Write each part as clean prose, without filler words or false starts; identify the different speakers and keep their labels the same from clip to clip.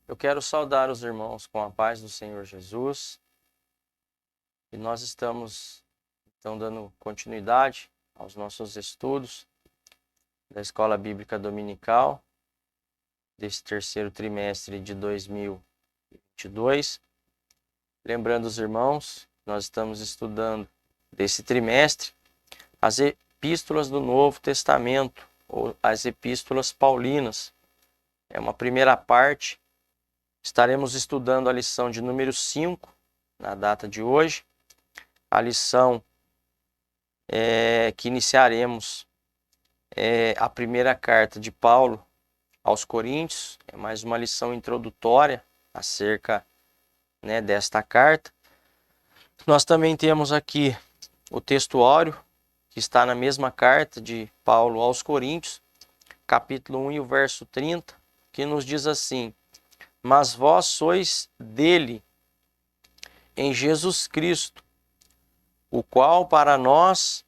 Speaker 1: Eu quero saudar os irmãos com a paz do Senhor Jesus. E nós estamos, então, dando continuidade aos nossos estudos da Escola Bíblica Dominical, desse terceiro trimestre de 2022. Lembrando os irmãos, nós estamos estudando desse trimestre as epístolas do Novo Testamento, ou as epístolas paulinas. É uma primeira parte. Estaremos estudando a lição de número 5, na data de hoje. A lição que iniciaremos é a primeira carta de Paulo aos Coríntios. É mais uma lição introdutória acerca, desta carta. Nós também temos aqui o textuário, que está na mesma carta de Paulo aos Coríntios, capítulo 1 e o verso 30, que nos diz assim: Mas vós sois dele, em Jesus Cristo, o qual para nós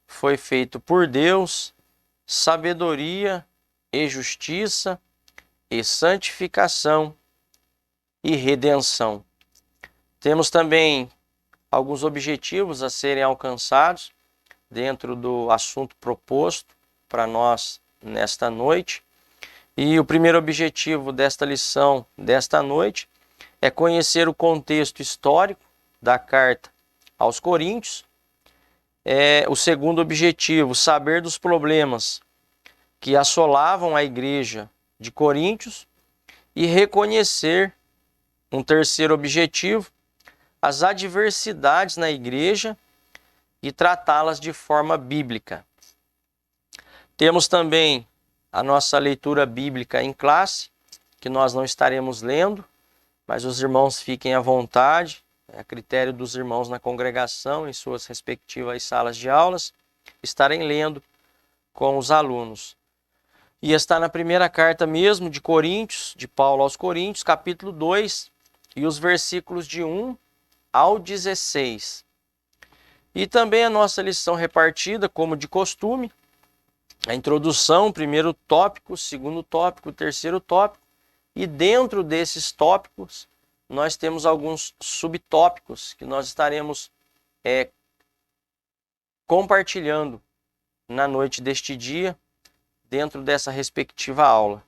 Speaker 1: foi feito por Deus sabedoria e justiça e santificação e redenção. Temos também alguns objetivos a serem alcançados dentro do assunto proposto para nós nesta noite. E o primeiro objetivo desta lição, desta noite, é conhecer o contexto histórico da carta aos Coríntios. O segundo objetivo, saber dos problemas que assolavam a igreja de Coríntios. E reconhecer, um terceiro objetivo, as adversidades na igreja e tratá-las de forma bíblica. Temos também a nossa leitura bíblica em classe, que nós não estaremos lendo, mas os irmãos fiquem à vontade, é a critério dos irmãos na congregação, em suas respectivas salas de aulas, estarem lendo com os alunos. E está na primeira carta mesmo de Coríntios, de Paulo aos Coríntios, capítulo 2, e os versículos de 1 ao 16. E também a nossa lição repartida, como de costume, a introdução, primeiro tópico, segundo tópico, terceiro tópico, e dentro desses tópicos nós temos alguns subtópicos que nós estaremos compartilhando na noite deste dia, dentro dessa respectiva aula.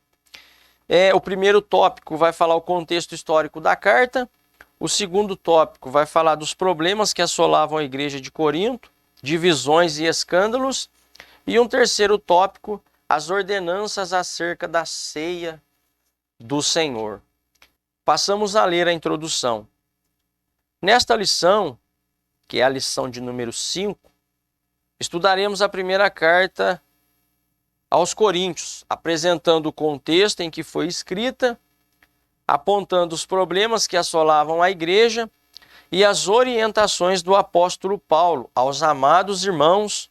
Speaker 1: O primeiro tópico vai falar o contexto histórico da carta, o segundo tópico vai falar dos problemas que assolavam a igreja de Corinto, divisões e escândalos, e um terceiro tópico, as ordenanças acerca da ceia do Senhor. Passamos a ler a introdução. Nesta lição, que é a lição de número 5, estudaremos a primeira carta aos Coríntios, apresentando o contexto em que foi escrita, apontando os problemas que assolavam a igreja e as orientações do apóstolo Paulo aos amados irmãos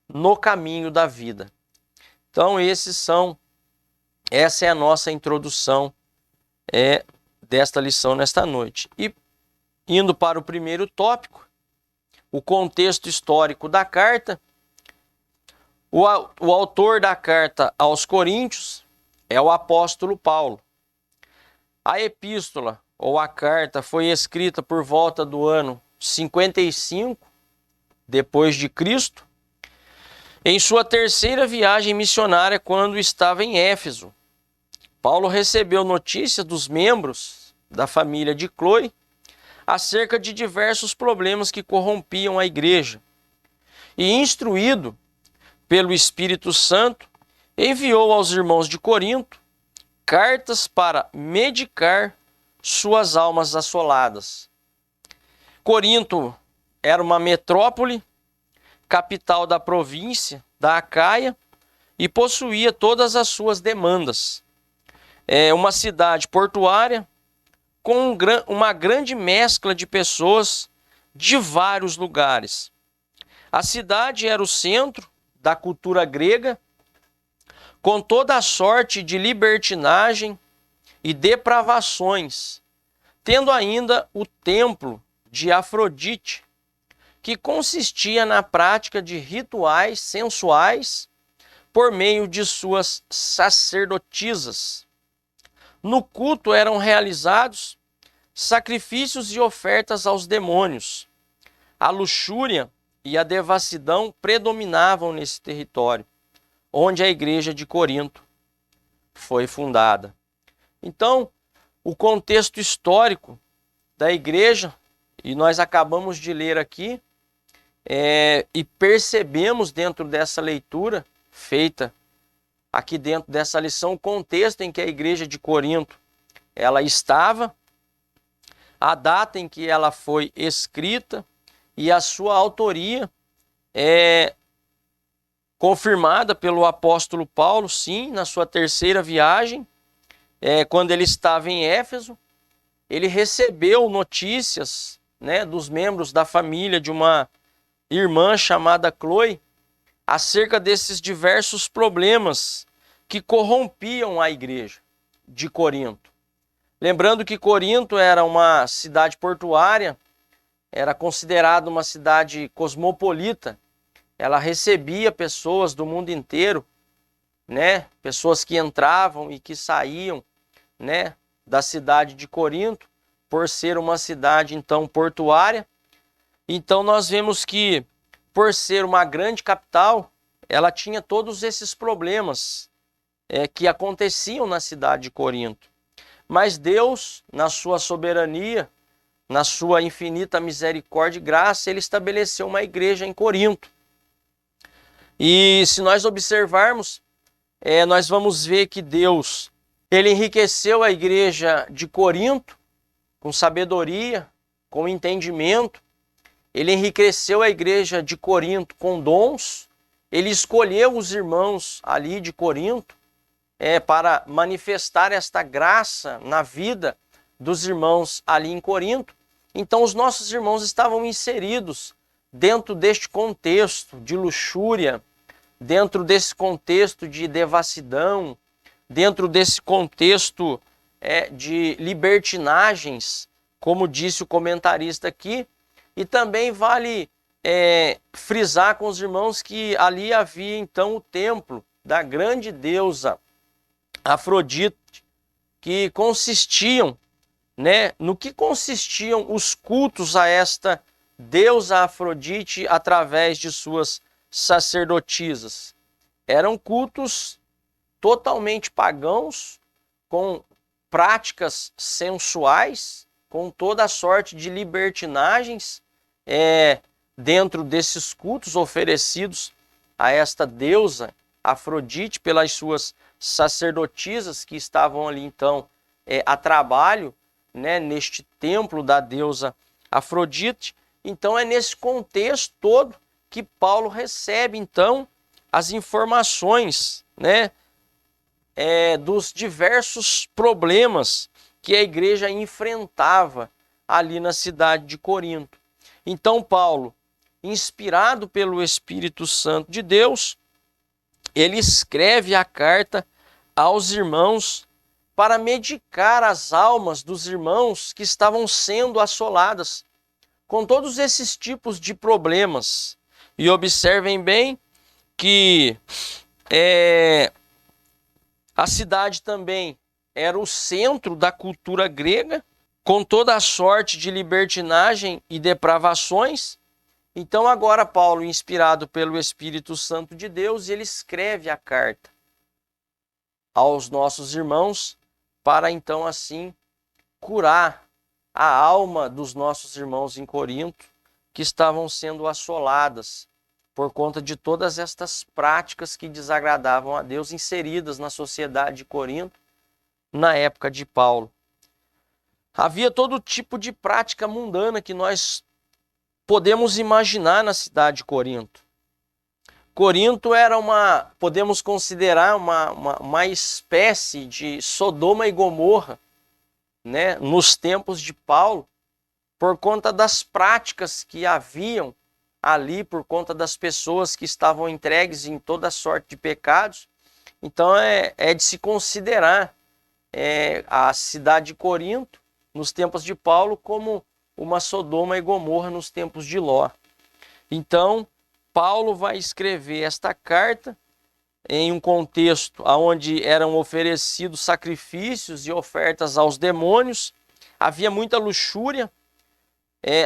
Speaker 1: no caminho da vida. Então, essa é a nossa introdução desta lição nesta noite. E indo para o primeiro tópico, o contexto histórico da carta, o autor da carta aos Coríntios é o apóstolo Paulo. A epístola ou a carta foi escrita por volta do ano 55 depois de Cristo, em sua terceira viagem missionária quando estava em Éfeso. Paulo recebeu notícia dos membros da família de Cloe acerca de diversos problemas que corrompiam a igreja. E instruído pelo Espírito Santo, enviou aos irmãos de Corinto cartas para medicar suas almas assoladas. Corinto era uma metrópole, capital da província da Acaia, e possuía todas as suas demandas. Uma cidade portuária com uma grande mescla de pessoas de vários lugares. A cidade era o centro da cultura grega, com toda a sorte de libertinagem e depravações, tendo ainda o templo de Afrodite, que consistia na prática de rituais sensuais por meio de suas sacerdotisas. No culto eram realizados sacrifícios e ofertas aos demônios. A luxúria e a devassidão predominavam nesse território, onde a igreja de Corinto foi fundada. Então, o contexto histórico da igreja, e nós acabamos de ler aqui, e percebemos dentro dessa leitura feita aqui dentro dessa lição, o contexto em que a igreja de Corinto ela estava, a data em que ela foi escrita e a sua autoria é confirmada pelo apóstolo Paulo, sim, na sua terceira viagem, quando ele estava em Éfeso. Ele recebeu notícias, né, dos membros da família de uma irmã chamada Chloe acerca desses diversos problemas que corrompiam a igreja de Corinto. Lembrando que Corinto era uma cidade portuária, era considerada uma cidade cosmopolita. Ela recebia pessoas do mundo inteiro, né? Pessoas que entravam e que saíam, né, da cidade de Corinto, por ser uma cidade então portuária. Então nós vemos que, por ser uma grande capital, ela tinha todos esses problemas que aconteciam na cidade de Corinto. Mas Deus, na sua soberania, na sua infinita misericórdia e graça, ele estabeleceu uma igreja em Corinto. E se nós observarmos, nós vamos ver que Deus, ele enriqueceu a igreja de Corinto com sabedoria, com entendimento. Ele enriqueceu a igreja de Corinto com dons. Ele escolheu os irmãos ali de Corinto para manifestar esta graça na vida dos irmãos ali em Corinto. Então os nossos irmãos estavam inseridos dentro deste contexto de luxúria, dentro desse contexto de devassidão, dentro desse contexto de libertinagens, como disse o comentarista aqui. E também vale frisar com os irmãos que ali havia então o templo da grande deusa Afrodite, que consistiam, né, no que consistiam os cultos a esta deusa Afrodite através de suas sacerdotisas. Eram cultos totalmente pagãos, com práticas sensuais, com toda a sorte de libertinagens dentro desses cultos oferecidos a esta deusa Afrodite pelas suas sacerdotisas que estavam ali então a trabalho, né, neste templo da deusa Afrodite. Então é nesse contexto todo que Paulo recebe então as informações, né, dos diversos problemas que a igreja enfrentava ali na cidade de Corinto. Então Paulo, inspirado pelo Espírito Santo de Deus, ele escreve a carta aos irmãos para medicar as almas dos irmãos que estavam sendo assoladas com todos esses tipos de problemas. E observem bem que a cidade também era o centro da cultura grega, com toda a sorte de libertinagem e depravações. Então agora Paulo, inspirado pelo Espírito Santo de Deus, ele escreve a carta aos nossos irmãos para então assim curar a alma dos nossos irmãos em Corinto, que estavam sendo assoladas por conta de todas estas práticas que desagradavam a Deus inseridas na sociedade de Corinto na época de Paulo. Havia todo tipo de prática mundana que nós podemos imaginar na cidade de Corinto. Corinto era podemos considerar uma espécie de Sodoma e Gomorra, né, nos tempos de Paulo, por conta das práticas que haviam ali, por conta das pessoas que estavam entregues em toda sorte de pecados. Então é de se considerar a cidade de Corinto, nos tempos de Paulo, como uma Sodoma e Gomorra nos tempos de Ló. Então, Paulo vai escrever esta carta em um contexto onde eram oferecidos sacrifícios e ofertas aos demônios, havia muita luxúria,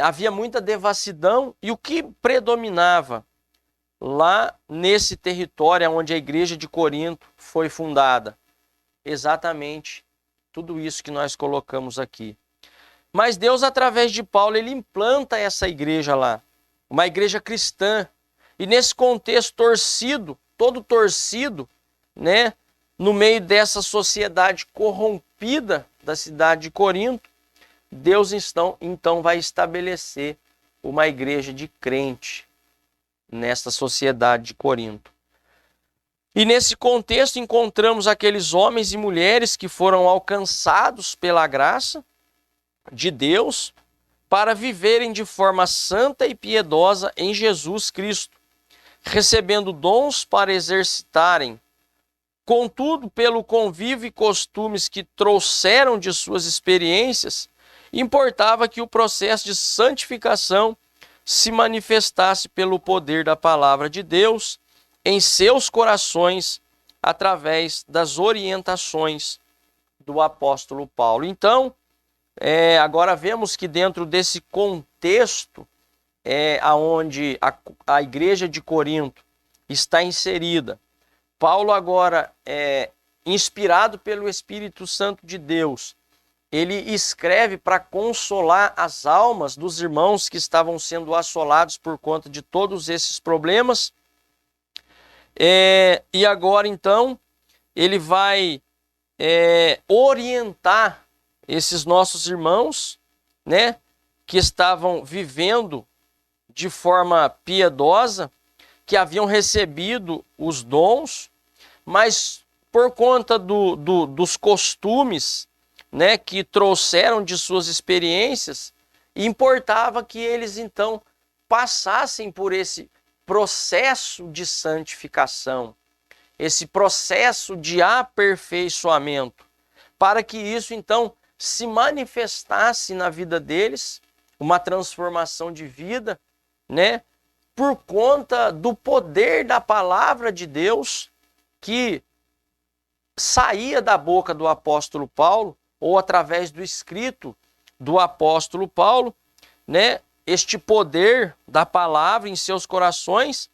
Speaker 1: havia muita devassidão, e o que predominava lá nesse território onde a igreja de Corinto foi fundada? Exatamente tudo isso que nós colocamos aqui. Mas Deus, através de Paulo, ele implanta essa igreja lá, uma igreja cristã, e nesse contexto todo torcido, né, no meio dessa sociedade corrompida da cidade de Corinto, Deus então vai estabelecer uma igreja de crente nesta sociedade de Corinto. E nesse contexto encontramos aqueles homens e mulheres que foram alcançados pela graça de Deus para viverem de forma santa e piedosa em Jesus Cristo, recebendo dons para exercitarem. Contudo, pelo convívio e costumes que trouxeram de suas experiências, importava que o processo de santificação se manifestasse pelo poder da palavra de Deus em seus corações, através das orientações do apóstolo Paulo. Então, agora vemos que dentro desse contexto aonde a igreja de Corinto está inserida, Paulo agora, inspirado pelo Espírito Santo de Deus, ele escreve para consolar as almas dos irmãos que estavam sendo assolados por conta de todos esses problemas. E agora, então, ele vai orientar esses nossos irmãos, né, que estavam vivendo de forma piedosa, que haviam recebido os dons, mas por conta dos costumes, né, que trouxeram de suas experiências, importava que eles então passassem por esse processo de santificação, esse processo de aperfeiçoamento, para que isso então se manifestasse na vida deles, uma transformação de vida, né, por conta do poder da palavra de Deus que saía da boca do apóstolo Paulo, ou através do escrito do apóstolo Paulo, né, este poder da palavra em seus corações,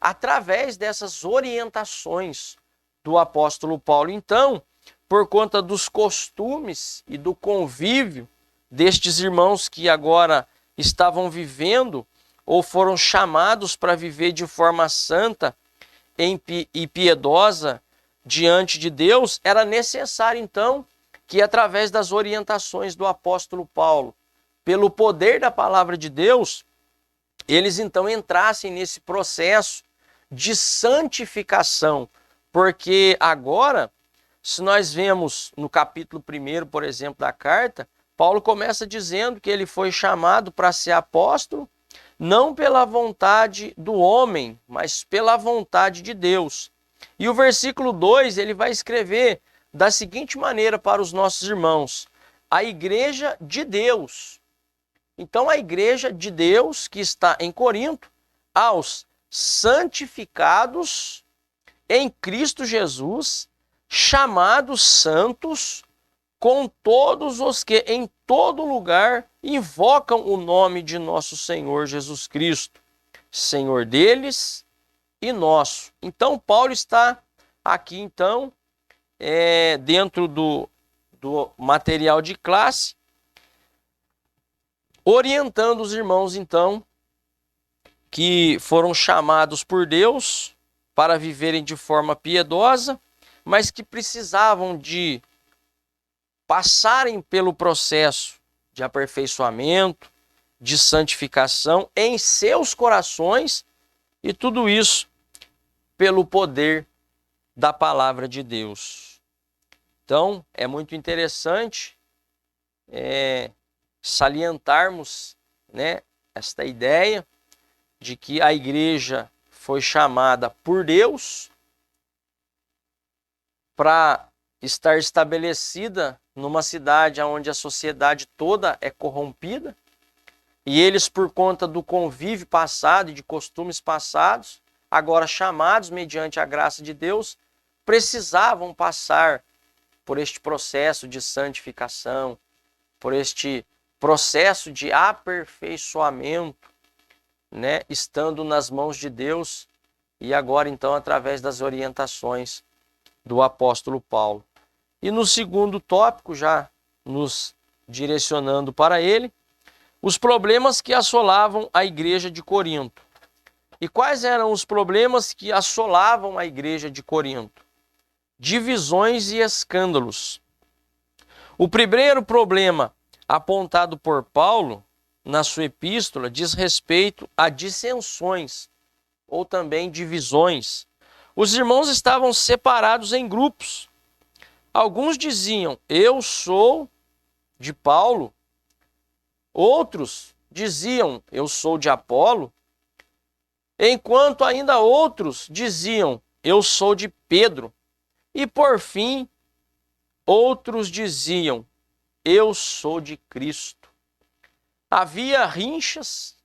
Speaker 1: através dessas orientações do apóstolo Paulo. Então, por conta dos costumes e do convívio destes irmãos que agora estavam vivendo, ou foram chamados para viver de forma santa e piedosa diante de Deus, era necessário então que através das orientações do apóstolo Paulo, pelo poder da palavra de Deus, eles então entrassem nesse processo de santificação, porque agora, se nós vemos no capítulo 1, por exemplo, da carta, Paulo começa dizendo que ele foi chamado para ser apóstolo, não pela vontade do homem, mas pela vontade de Deus. E o versículo 2, ele vai escrever da seguinte maneira para os nossos irmãos: a igreja de Deus. Então, a igreja de Deus que está em Corinto, aos santificados em Cristo Jesus, chamados santos, com todos os que em todo lugar invocam o nome de nosso Senhor Jesus Cristo, Senhor deles e nosso. Então, Paulo está aqui, então, dentro do material de classe, orientando os irmãos, então, que foram chamados por Deus para viverem de forma piedosa, mas que precisavam de passarem pelo processo de aperfeiçoamento, de santificação em seus corações, e tudo isso pelo poder da palavra de Deus. Então, é muito interessante salientarmos, né, esta ideia de que a igreja foi chamada por Deus para estar estabelecida numa cidade onde a sociedade toda é corrompida, e eles, por conta do convívio passado e de costumes passados, agora chamados mediante a graça de Deus, precisavam passar por este processo de santificação, por este processo de aperfeiçoamento, né, estando nas mãos de Deus e agora então através das orientações do apóstolo Paulo. E no segundo tópico, já nos direcionando para ele, os problemas que assolavam a igreja de Corinto. E quais eram os problemas que assolavam a igreja de Corinto? Divisões e escândalos. O primeiro problema apontado por Paulo na sua epístola diz respeito a dissensões ou também divisões. Os irmãos estavam separados em grupos. Alguns diziam, eu sou de Paulo. Outros diziam, eu sou de Apolo. Enquanto ainda outros diziam, eu sou de Pedro. E por fim, outros diziam, eu sou de Cristo. Havia rinchas,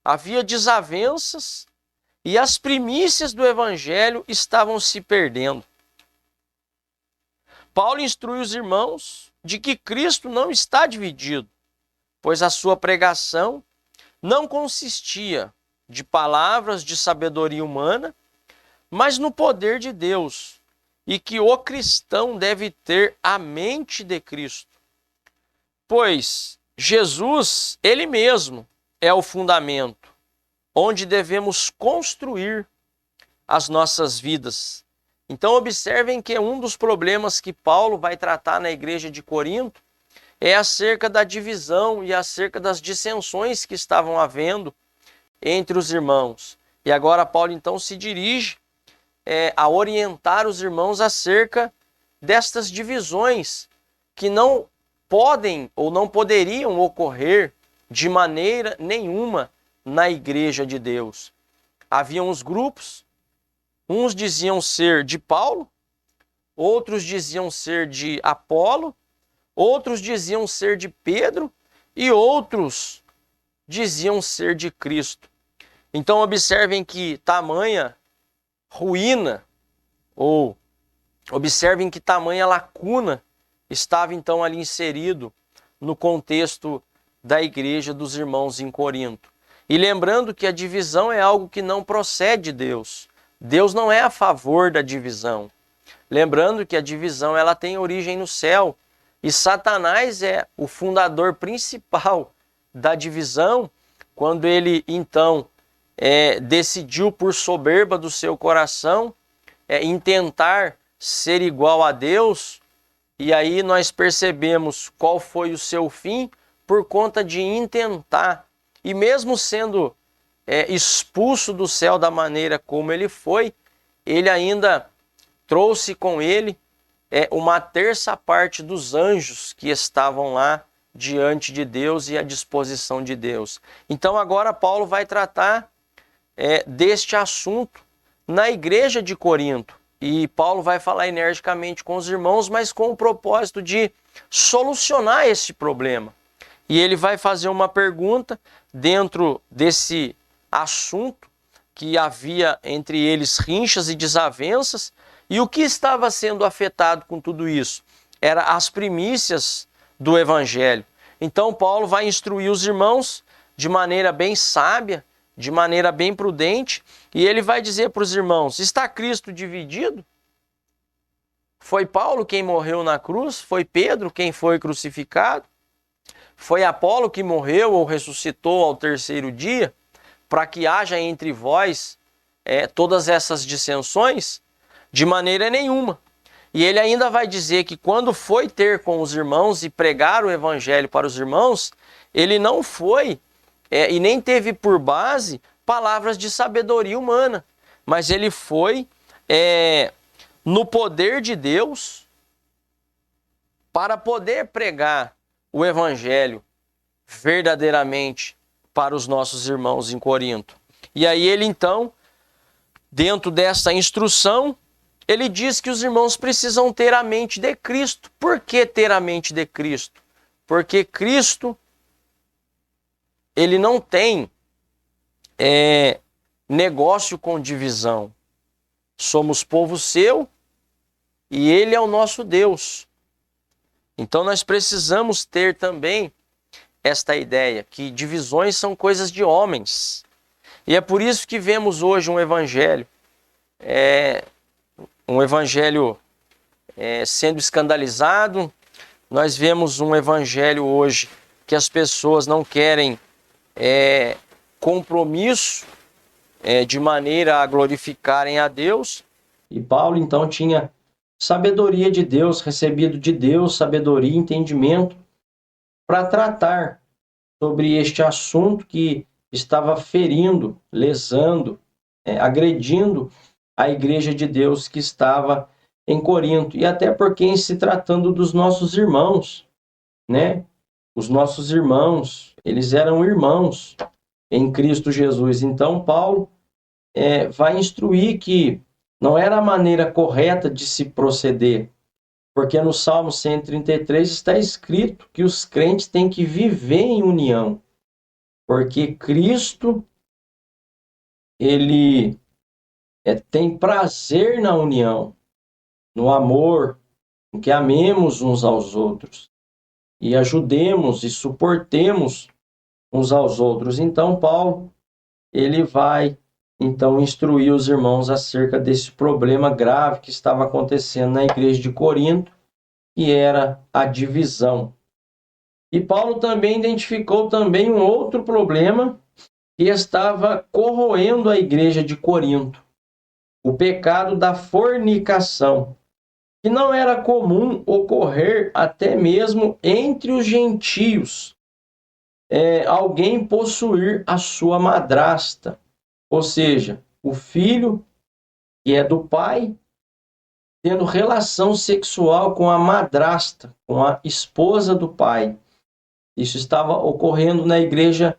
Speaker 1: havia desavenças e as primícias do evangelho estavam se perdendo. Paulo instrui os irmãos de que Cristo não está dividido, pois a sua pregação não consistia de palavras de sabedoria humana, mas no poder de Deus, e que o cristão deve ter a mente de Cristo. Pois Jesus, ele mesmo, é o fundamento, onde devemos construir as nossas vidas. Então observem que um dos problemas que Paulo vai tratar na igreja de Corinto é acerca da divisão e acerca das dissensões que estavam havendo entre os irmãos. E agora Paulo então se dirige a orientar os irmãos acerca destas divisões que não podem ou não poderiam ocorrer de maneira nenhuma na igreja de Deus. Haviam os grupos, uns diziam ser de Paulo, outros diziam ser de Apolo, outros diziam ser de Pedro e outros diziam ser de Cristo. Então observem que tamanha ruína, ou observem que tamanha lacuna estava então ali inserido no contexto da igreja dos irmãos em Corinto. E lembrando que a divisão é algo que não procede de Deus. Deus não é a favor da divisão. Lembrando que a divisão ela tem origem no céu. E Satanás é o fundador principal da divisão, quando ele então decidiu por soberba do seu coração intentar ser igual a Deus. E aí nós percebemos qual foi o seu fim por conta de intentar. E mesmo sendo expulso do céu da maneira como ele foi, ele ainda trouxe com ele uma terça parte dos anjos que estavam lá diante de Deus e à disposição de Deus. Então agora Paulo vai tratar deste assunto na igreja de Corinto. E Paulo vai falar energicamente com os irmãos, mas com o propósito de solucionar esse problema. E ele vai fazer uma pergunta dentro desse assunto que havia entre eles rinchas e desavenças. E o que estava sendo afetado com tudo isso? Era as primícias do evangelho. Então Paulo vai instruir os irmãos de maneira bem sábia, de maneira bem prudente, e ele vai dizer para os irmãos, está Cristo dividido? Foi Paulo quem morreu na cruz? Foi Pedro quem foi crucificado? Foi Apolo que morreu ou ressuscitou ao terceiro dia? Para que haja entre vós todas essas dissensões? De maneira nenhuma. E ele ainda vai dizer que quando foi ter com os irmãos e pregar o evangelho para os irmãos, ele não foi e nem teve por base palavras de sabedoria humana, mas ele foi no poder de Deus para poder pregar o evangelho verdadeiramente para os nossos irmãos em Corinto. E aí ele então, dentro dessa instrução, ele diz que os irmãos precisam ter a mente de Cristo. Por que ter a mente de Cristo? Porque Cristo, ele não tem negócio com divisão. Somos povo seu e ele é o nosso Deus. Então nós precisamos ter também esta ideia que divisões são coisas de homens. E é por isso que vemos hoje um evangelho sendo escandalizado. Nós vemos um evangelho hoje que as pessoas não querem compromisso de maneira a glorificarem a Deus. E Paulo então tinha sabedoria de Deus, recebido de Deus, sabedoria e entendimento para tratar sobre este assunto que estava ferindo, lesando, agredindo a igreja de Deus que estava em Corinto. E até porque em se tratando dos nossos irmãos, né? Os nossos irmãos, eles eram irmãos em Cristo Jesus. Então Paulo vai instruir que não era a maneira correta de se proceder, porque no Salmo 133 está escrito que os crentes têm que viver em união, porque Cristo, ele tem prazer na união, no amor, em que amemos uns aos outros e ajudemos e suportemos uns aos outros. Então Paulo, ele vai então instruir os irmãos acerca desse problema grave que estava acontecendo na igreja de Corinto, que era a divisão. E Paulo também identificou também um outro problema que estava corroendo a igreja de Corinto, o pecado da fornicação, que não era comum ocorrer até mesmo entre os gentios, alguém possuir a sua madrasta, ou seja, o filho que é do pai tendo relação sexual com a madrasta, com a esposa do pai. Isso estava ocorrendo na igreja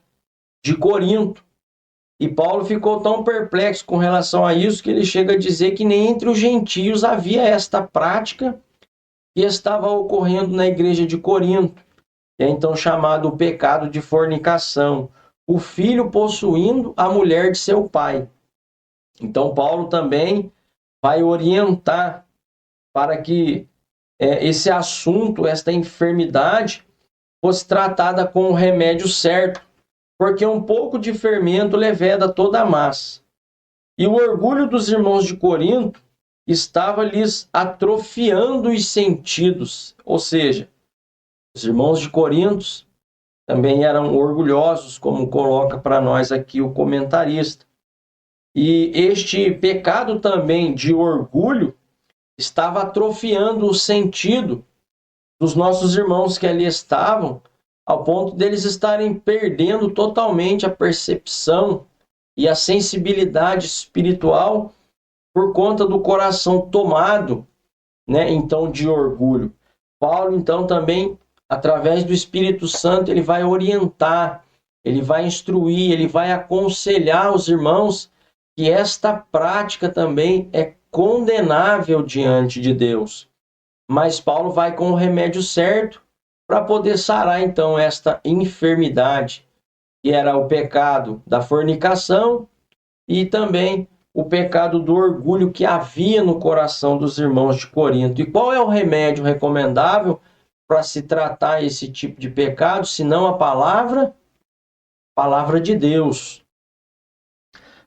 Speaker 1: de Corinto. E Paulo ficou tão perplexo com relação a isso que ele chega a dizer que nem entre os gentios havia esta prática que estava ocorrendo na igreja de Corinto. É então chamado o pecado de fornicação, o filho possuindo a mulher de seu pai. Então Paulo também vai orientar para que esse assunto, esta enfermidade, fosse tratada com o remédio certo, porque um pouco de fermento leveda toda a massa. E o orgulho dos irmãos de Corinto estava lhes atrofiando os sentidos, ou seja, os irmãos de Corinto também eram orgulhosos, como coloca para nós aqui o comentarista. E este pecado também de orgulho estava atrofiando o sentido dos nossos irmãos que ali estavam, ao ponto deles estarem perdendo totalmente a percepção e a sensibilidade espiritual por conta do coração tomado, então, de orgulho. Paulo, então, também, através do Espírito Santo, ele vai orientar, ele vai instruir, ele vai aconselhar os irmãos que esta prática também é condenável diante de Deus. Mas Paulo vai com o remédio certo para poder sarar, então, esta enfermidade, que era o pecado da fornicação e também o pecado do orgulho que havia no coração dos irmãos de Corinto. E qual é o remédio recomendável para se tratar esse tipo de pecado, senão a palavra de Deus?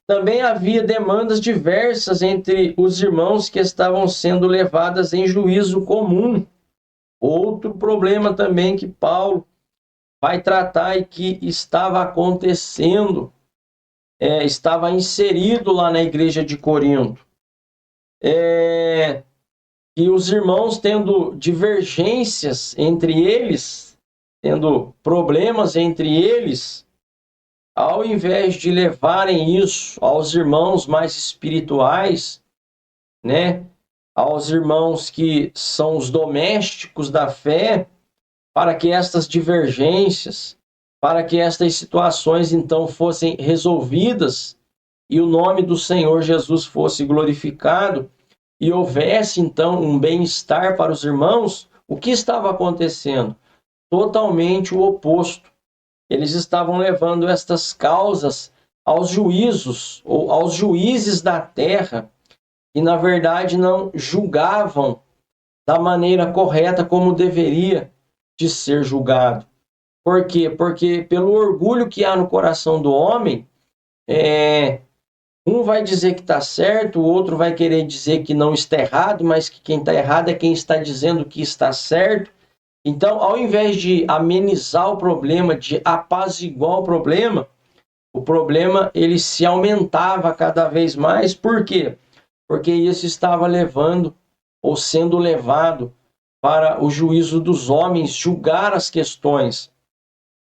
Speaker 1: Também havia demandas diversas entre os irmãos que estavam sendo levadas em juízo comum. Outro problema também que Paulo vai tratar e que estava acontecendo, estava inserido lá na igreja de Corinto. E os irmãos tendo divergências entre eles, tendo problemas entre eles, ao invés de levarem isso aos irmãos mais espirituais, aos irmãos que são os domésticos da fé, para que estas divergências, para que estas situações então fossem resolvidas e o nome do Senhor Jesus fosse glorificado e houvesse então um bem-estar para os irmãos, o que estava acontecendo? Totalmente o oposto. Eles estavam levando estas causas aos juízos ou aos juízes da terra, que na verdade não julgavam da maneira correta como deveria de ser julgado. Por quê? Porque pelo orgulho que há no coração do homem, um vai dizer que está certo, o outro vai querer dizer que não está errado, mas que quem está errado é quem está dizendo que está certo. Então, ao invés de amenizar o problema, de apaziguar o problema ele se aumentava cada vez mais. Por quê? Porque isso estava levando ou sendo levado para o juízo dos homens, julgar as questões.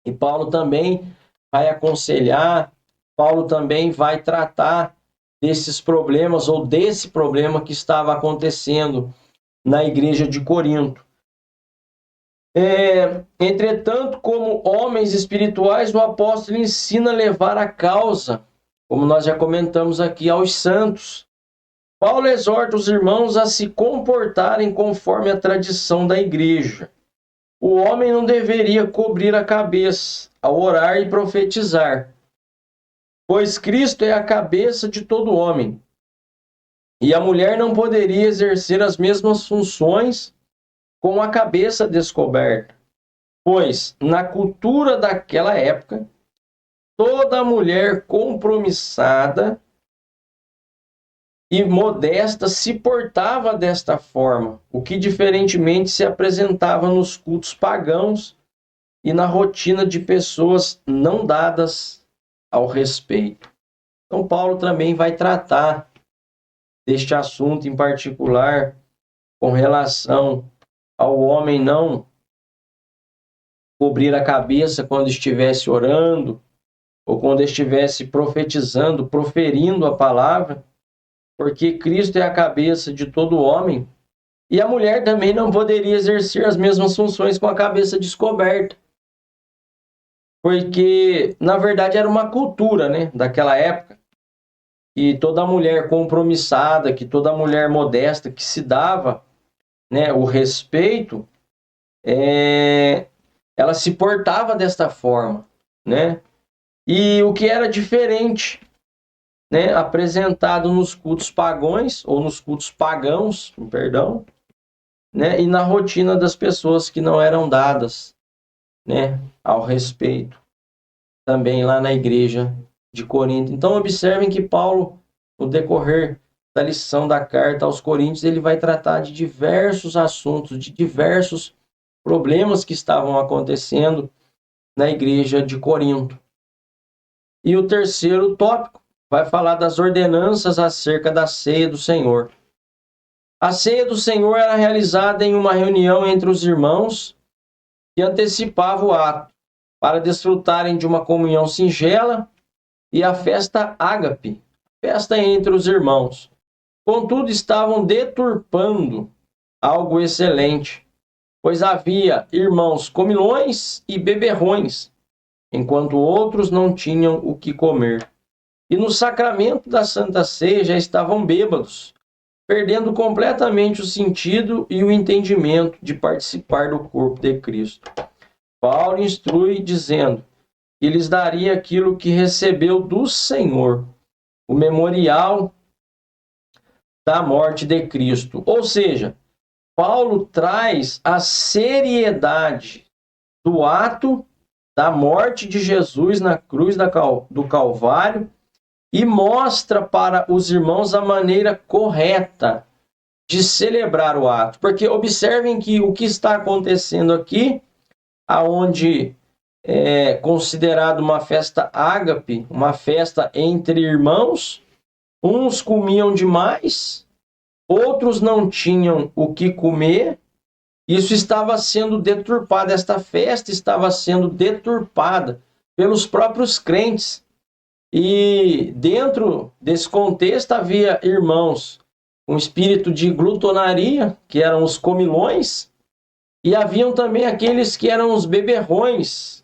Speaker 1: E Paulo também vai aconselhar, Paulo também vai tratar desses problemas ou desse problema que estava acontecendo na igreja de Corinto. Entretanto, como homens espirituais, o apóstolo ensina a levar a causa, como nós já comentamos aqui, aos santos. Paulo exorta os irmãos a se comportarem conforme a tradição da igreja. O homem não deveria cobrir a cabeça ao orar e profetizar, pois Cristo é a cabeça de todo homem. E a mulher não poderia exercer as mesmas funções com a cabeça descoberta, pois na cultura daquela época, toda mulher compromissada e modesta se portava desta forma, o que diferentemente se apresentava nos cultos pagãos e na rotina de pessoas não dadas ao respeito. Então Paulo também vai tratar deste assunto em particular com relação ao homem não cobrir a cabeça quando estivesse orando ou quando estivesse profetizando, proferindo a palavra, porque Cristo é a cabeça de todo homem, e a mulher também não poderia exercer as mesmas funções com a cabeça descoberta, porque na verdade era uma cultura, né, daquela época, e toda mulher compromissada, que toda mulher modesta, que se dava, né, o respeito, ela se portava desta forma, né? E o que era diferente, né, apresentado nos cultos pagãos, ou nos cultos pagãos, perdão, né, e na rotina das pessoas que não eram dadas, né, ao respeito, também lá na igreja de Corinto. Então observem que Paulo, no decorrer da lição da carta aos Coríntios, ele vai tratar de diversos assuntos, de diversos problemas que estavam acontecendo na igreja de Corinto. E o terceiro tópico vai falar das ordenanças acerca da ceia do Senhor. A ceia do Senhor era realizada em uma reunião entre os irmãos que antecipava o ato, para desfrutarem de uma comunhão singela e a festa ágape, festa entre os irmãos. Contudo, estavam deturpando algo excelente, pois havia irmãos comilões e beberrões, enquanto outros não tinham o que comer. E no sacramento da Santa Ceia já estavam bêbados, perdendo completamente o sentido e o entendimento de participar do corpo de Cristo. Paulo instrui dizendo que lhes daria aquilo que recebeu do Senhor, o memorial da morte de Cristo. Ou seja, Paulo traz a seriedade do ato da morte de Jesus na cruz do Calvário e mostra para os irmãos a maneira correta de celebrar o ato. Porque observem que o que está acontecendo aqui, aonde é considerado uma festa ágape, uma festa entre irmãos, uns comiam demais, outros não tinham o que comer. Isso estava sendo deturpado, esta festa estava sendo deturpada pelos próprios crentes. E dentro desse contexto havia irmãos com espírito de glutonaria, que eram os comilões, e haviam também aqueles que eram os beberrões.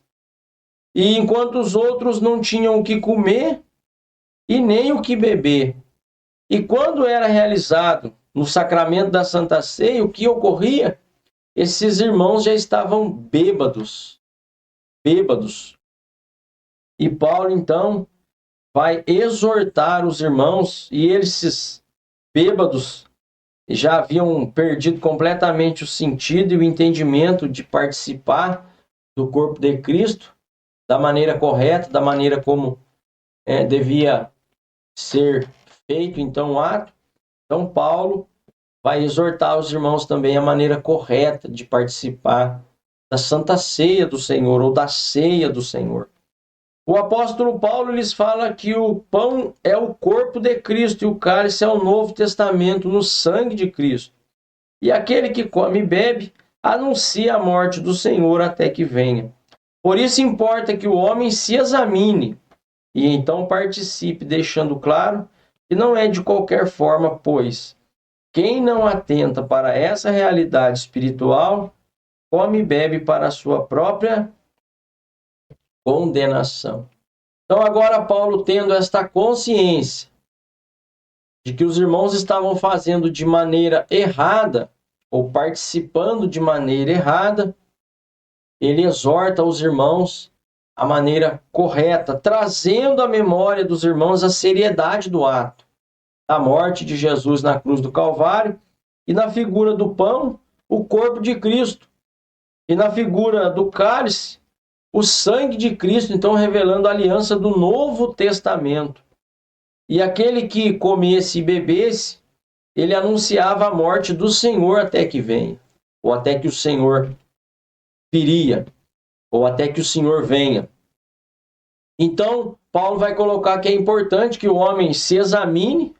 Speaker 1: E enquanto os outros não tinham o que comer e nem o que beber. E quando era realizado no sacramento da Santa Ceia, o que ocorria? Esses irmãos já estavam bêbados. E Paulo, então, vai exortar os irmãos, e esses bêbados já haviam perdido completamente o sentido e o entendimento de participar do corpo de Cristo da maneira correta, da maneira como devia ser feito então o ato. Então Paulo vai exortar os irmãos também a maneira correta de participar da Santa Ceia do Senhor, ou da ceia do Senhor. O apóstolo Paulo lhes fala que o pão é o corpo de Cristo e o cálice é o Novo Testamento no sangue de Cristo. E aquele que come e bebe anuncia a morte do Senhor até que venha. Por isso importa que o homem se examine e então participe, deixando claro que não é de qualquer forma, pois quem não atenta para essa realidade espiritual, come e bebe para a sua própria condenação. Então agora Paulo, tendo esta consciência de que os irmãos estavam fazendo de maneira errada, ou participando de maneira errada, ele exorta os irmãos a maneira correta, trazendo à memória dos irmãos a seriedade do ato, da morte de Jesus na cruz do Calvário, e na figura do pão, o corpo de Cristo, e na figura do cálice, o sangue de Cristo, então revelando a aliança do Novo Testamento. E aquele que comesse e bebesse, ele anunciava a morte do Senhor até que venha, ou até que o Senhor viria, ou até que o Senhor venha. Então, Paulo vai colocar que é importante que o homem se examine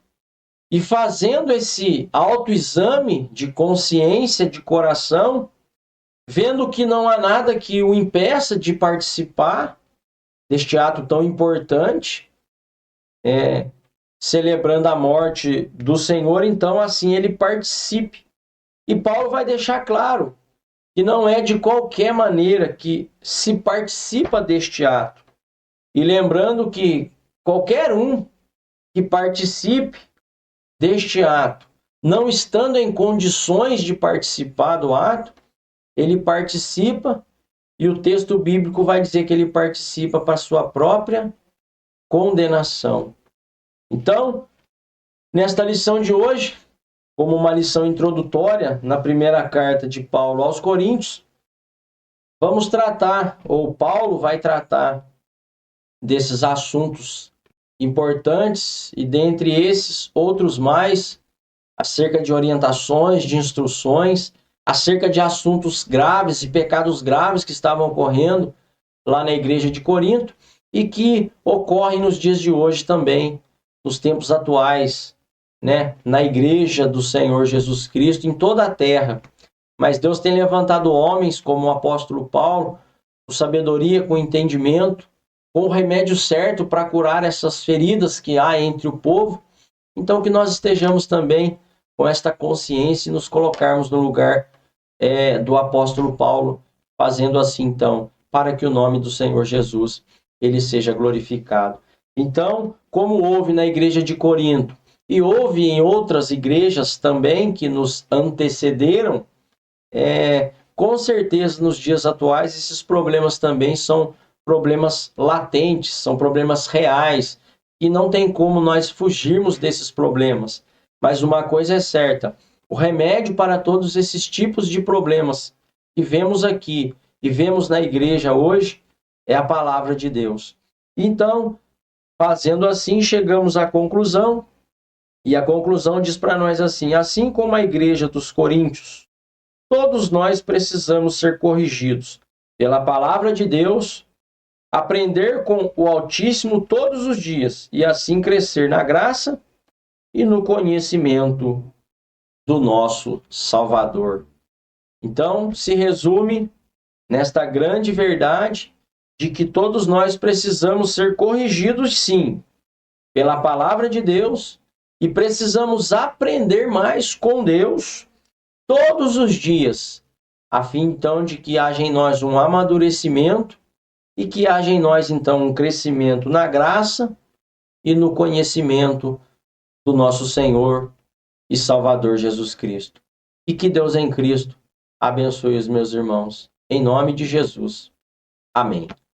Speaker 1: e, fazendo esse autoexame de consciência, de coração, vendo que não há nada que o impeça de participar deste ato tão importante, celebrando a morte do Senhor, então assim ele participe. E Paulo vai deixar claro que não é de qualquer maneira que se participa deste ato. E lembrando que qualquer um que participe deste ato, não estando em condições de participar do ato, ele participa, e o texto bíblico vai dizer que ele participa para sua própria condenação. Então, nesta lição de hoje, como uma lição introdutória na primeira carta de Paulo aos Coríntios, vamos tratar, ou Paulo vai tratar, desses assuntos importantes, e dentre esses outros mais, acerca de orientações, de instruções, acerca de assuntos graves e pecados graves que estavam ocorrendo lá na igreja de Corinto e que ocorrem nos dias de hoje também, nos tempos atuais, na igreja do Senhor Jesus Cristo, em toda a terra. Mas Deus tem levantado homens como o apóstolo Paulo, com sabedoria, com entendimento, com o remédio certo para curar essas feridas que há entre o povo. Então que nós estejamos também com esta consciência e nos colocarmos no lugar do apóstolo Paulo, fazendo assim então, para que o nome do Senhor Jesus ele seja glorificado. Então, como houve na igreja de Corinto, e houve em outras igrejas também que nos antecederam, com certeza nos dias atuais esses problemas também são problemas latentes, são problemas reais, e não tem como nós fugirmos desses problemas. Mas uma coisa é certa, o remédio para todos esses tipos de problemas que vemos aqui e vemos na igreja hoje é a palavra de Deus. Então, fazendo assim, chegamos à conclusão, e a conclusão diz para nós assim como a igreja dos Coríntios, todos nós precisamos ser corrigidos pela palavra de Deus, aprender com o Altíssimo todos os dias e assim crescer na graça e no conhecimento do nosso Salvador. Então, se resume nesta grande verdade de que todos nós precisamos ser corrigidos, sim, pela palavra de Deus, e precisamos aprender mais com Deus todos os dias, a fim então de que haja em nós um amadurecimento e que haja em nós então um crescimento na graça e no conhecimento do nosso Senhor e Salvador Jesus Cristo. E que Deus em Cristo abençoe os meus irmãos. Em nome de Jesus. Amém.